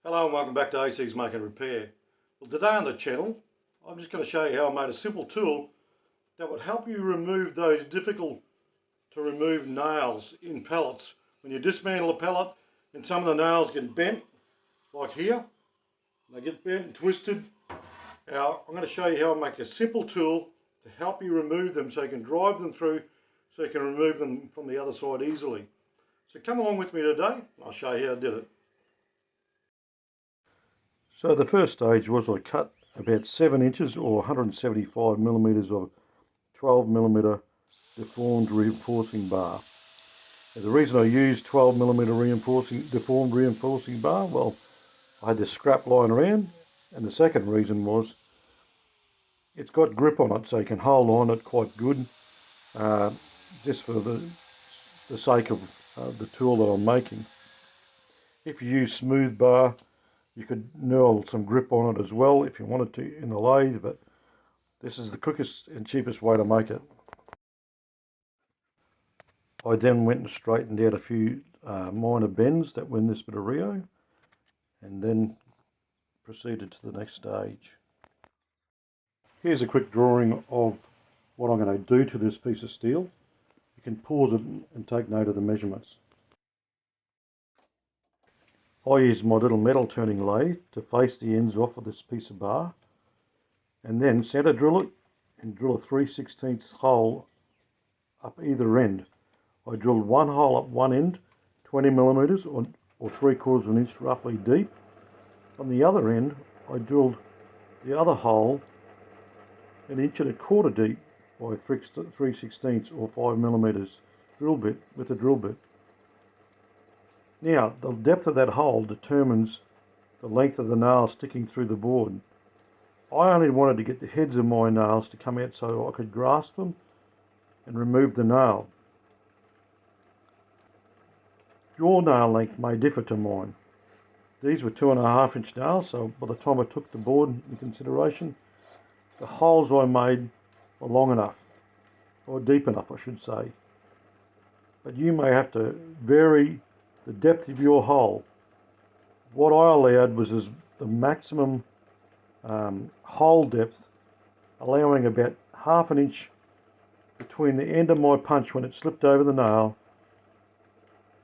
Hello and welcome back to AC's Make and Repair. Well, today on the channel I'm just going to show you how I made a simple tool that would help you remove those difficult to remove nails in pallets. When you dismantle a pallet and some of the nails get bent, like here, they get bent and twisted. Now I'm going to show you how I make a simple tool to help you remove them so you can drive them through, so you can remove them from the other side easily. So come along with me today and I'll show you how I did it. So the first stage was I cut about 7 inches or 175 millimeters of 12mm deformed reinforcing bar. And the reason I used 12mm deformed reinforcing bar, well, I had this scrap lying around, and the second reason was it's got grip on it so you can hold on it quite good, just for the sake of the tool that I'm making. If you use smooth bar, you could knurl some grip on it as well if you wanted to in the lathe, but this is the quickest and cheapest way to make it. I then went and straightened out a few minor bends that were in this bit of Rio, and then proceeded to the next stage. Here's a quick drawing of what I'm going to do to this piece of steel. You can pause it and take note of the measurements. I use my little metal turning lathe to face the ends off of this piece of bar, and then centre drill it and drill a 3/16 hole up either end. I drilled one hole up one end, 20mm or 3/4 of an inch roughly deep. On the other end I drilled the other hole 1.25 inches deep by 3/16 or 5mm drill bit with a drill bit. Now, the depth of that hole determines the length of the nails sticking through the board. I only wanted to get the heads of my nails to come out so I could grasp them and remove the nail. Your nail length may differ to mine. These were 2.5 inch nails, so by the time I took the board in consideration, the holes I made were long enough, or deep enough I should say. But you may have to vary the depth of your hole. What I allowed was the maximum hole depth, allowing about 1/2 inch between the end of my punch when it slipped over the nail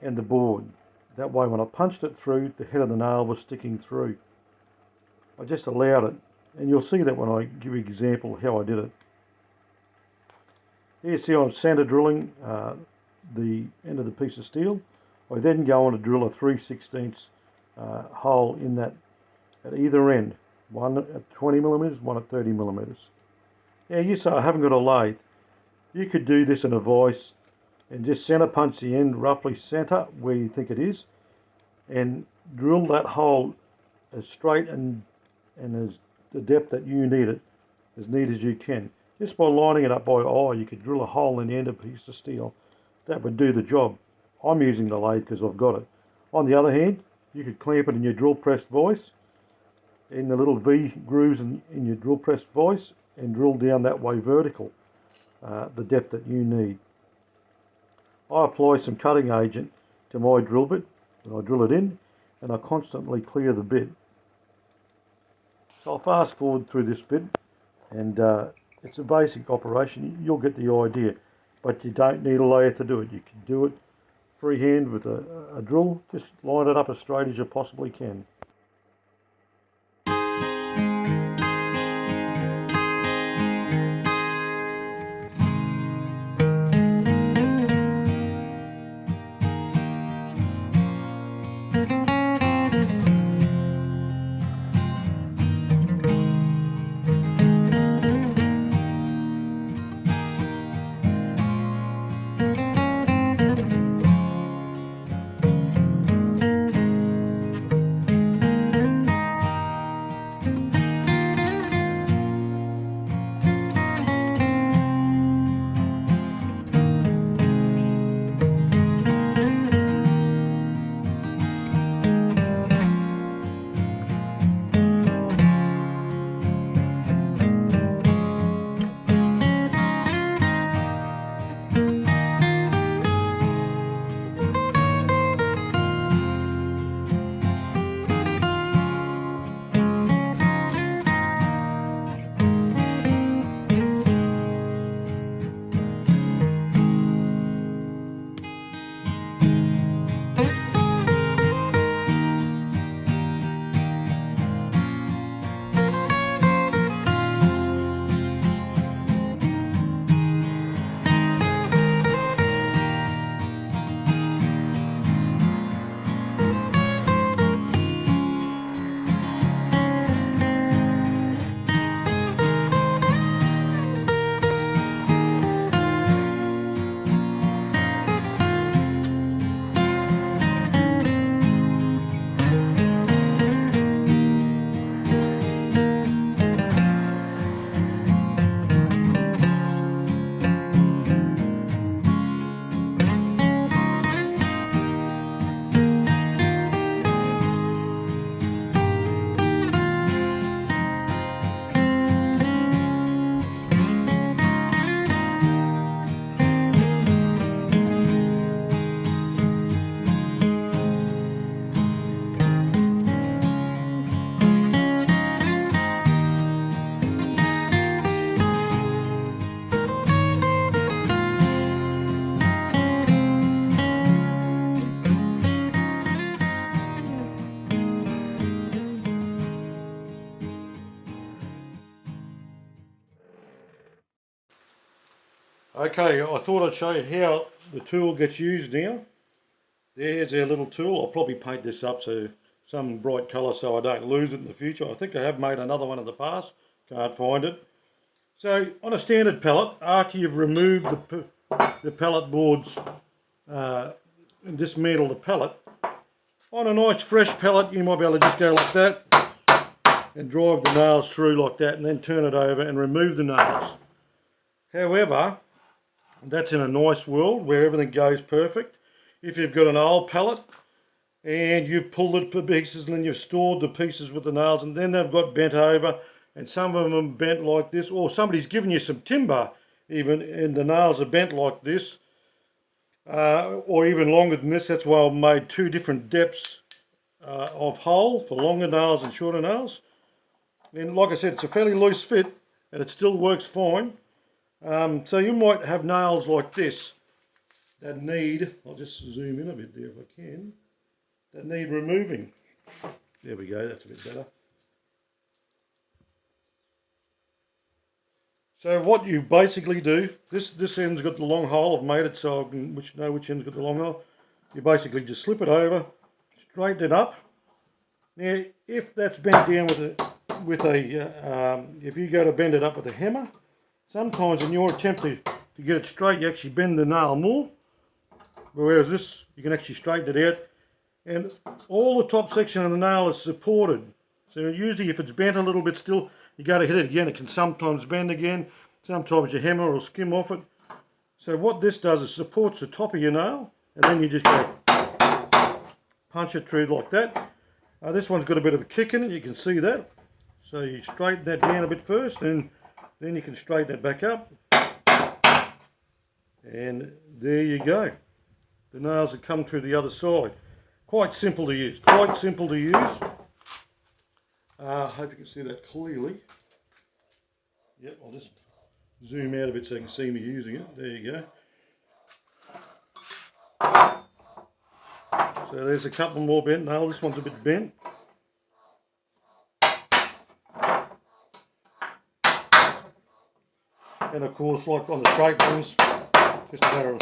and the board. That way when I punched it through, the head of the nail was sticking through. I just allowed it, and you'll see that when I give you an example of how I did it. Here you see I'm centre drilling the end of the piece of steel. I then go on to drill a 3/16 hole in that at either end, one at 20mm, one at 30mm. Now you say I haven't got a lathe. You could do this in a vise and just centre punch the end roughly centre where you think it is, and drill that hole as straight and as the depth that you need it, as neat as you can. Just by lining it up by eye, you could drill a hole in the end of a piece of steel. That would do the job. I'm using the lathe because I've got it. On the other hand, you could clamp it in your drill press vise, in the little V grooves in your drill press vise, and drill down that way vertical, the depth that you need. I apply some cutting agent to my drill bit when I drill it in, and I constantly clear the bit. So I'll fast forward through this bit, and it's a basic operation. You'll get the idea, but you don't need a lathe to do it. You can do it freehand with a drill. Just line it up as straight as you possibly can. Okay, I thought I'd show you how the tool gets used now. There's our little tool. I'll probably paint this up so some bright colour so I don't lose it in the future. I think I have made another one in the past. Can't find it. So on a standard pallet, after you've removed the pallet boards and dismantle the pallet, on a nice fresh pallet you might be able to just go like that and drive the nails through like that and then turn it over and remove the nails. However, that's in a nice world where everything goes perfect. If you've got an old pallet and you've pulled it to pieces and then you've stored the pieces with the nails and then they've got bent over and some of them bent like this, or somebody's given you some timber even and the nails are bent like this, or even longer than this. That's why I've made two different depths of hole for longer nails and shorter nails. And like I said, it's a fairly loose fit and it still works fine. So you might have nails like this that need, I'll just zoom in a bit there if I can, that need removing. There we go, that's a bit better. So what you basically do, this end's got the long hole, I've made it so I can know which end's got the long hole. You basically just slip it over, straighten it up. Now if that's bent down if you go to bend it up with a hammer, sometimes in your attempt to get it straight you actually bend the nail more. Whereas this, you can actually straighten it out. And all the top section of the nail is supported. So usually if it's bent a little bit still, you go to hit it again. It can sometimes bend again. Sometimes your hammer will skim off it. So what this does is supports the top of your nail. And then you just go punch it through like that. This one's got a bit of a kick in it. You can see that. So you straighten that down a bit first. And then you can straighten it back up. And there you go. The nails have come through the other side. Quite simple to use. Quite simple to use. I hope you can see that clearly. Yep, I'll just zoom out a bit so you can see me using it. There you go. So there's a couple more bent nails. This one's a bit bent. And of course, like on the straight ones, just a matter of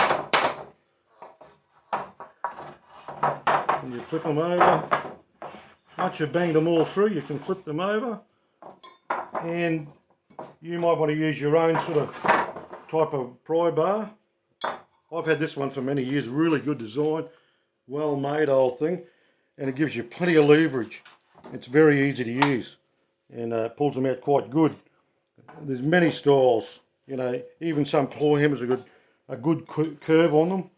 and you flip them over. Once you've banged them all through, you can flip them over. And you might want to use your own sort of type of pry bar. I've had this one for many years, really good design, well made old thing, and it gives you plenty of leverage. It's very easy to use and pulls them out quite good. There's many styles, you know, even some claw hammers have got a good curve on them.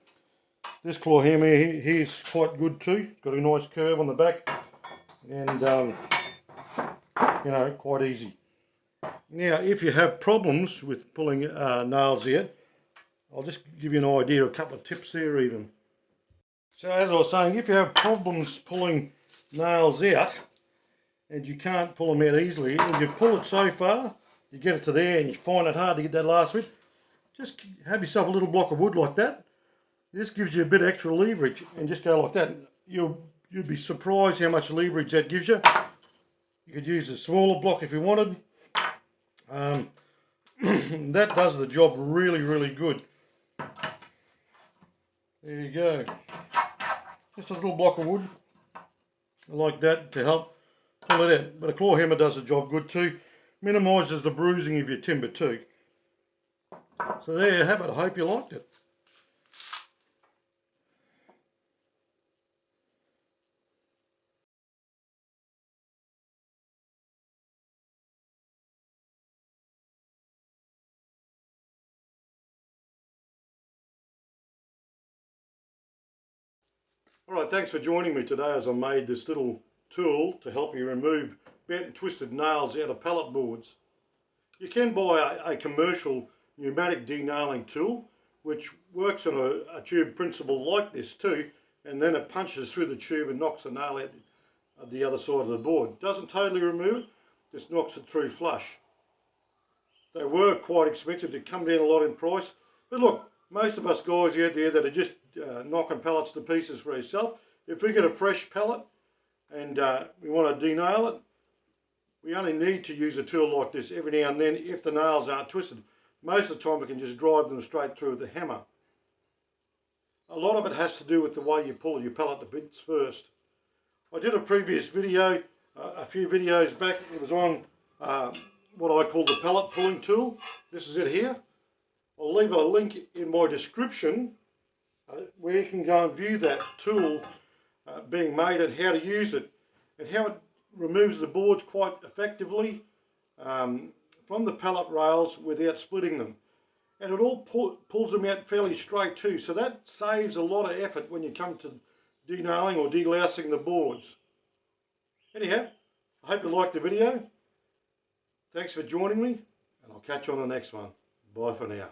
This claw hammer here's quite good too. It's got a nice curve on the back and you know, quite easy. Now if you have problems with pulling nails out, I'll just give you an idea, a couple of tips there even. So as I was saying, if you have problems pulling nails out and you can't pull them out easily, and you pull it so far, you get it to there and you find it hard to get that last bit, just have yourself a little block of wood like that. This gives you a bit of extra leverage and just go like that. You'd be surprised how much leverage that gives you. You could use a smaller block if you wanted. That does the job really, really good. There you go. Just a little block of wood like that to help pull it out. But a claw hammer does the job good too. Minimises the bruising of your timber too. So there you have it. I hope you liked it. Alright, thanks for joining me today as I made this little tool to help you remove bent and twisted nails out of pallet boards. You can buy a commercial pneumatic denailing tool which works on a tube principle like this too, and then it punches through the tube and knocks the nail out of the other side of the board. Doesn't totally remove it, just knocks it through flush. They were quite expensive, they come down a lot in price, but look, most of us guys out there that are just knocking pallets to pieces for ourselves, if we get a fresh pallet and we want to denail it, we only need to use a tool like this every now and then if the nails aren't twisted. most of the time we can just drive them straight through with the hammer. A lot of it has to do with the way you pull your pallet to bits first. I did a previous video, a few videos back, it was on what I call the pallet pulling tool. This is it here. I'll leave a link in my description where you can go and view that tool being made and how to use it, and how it removes the boards quite effectively from the pallet rails without splitting them. And it all pulls them out fairly straight too, so that saves a lot of effort when you come to denailing or delousing the boards. Anyhow, I hope you liked the video. Thanks for joining me, and I'll catch you on the next one. Bye for now.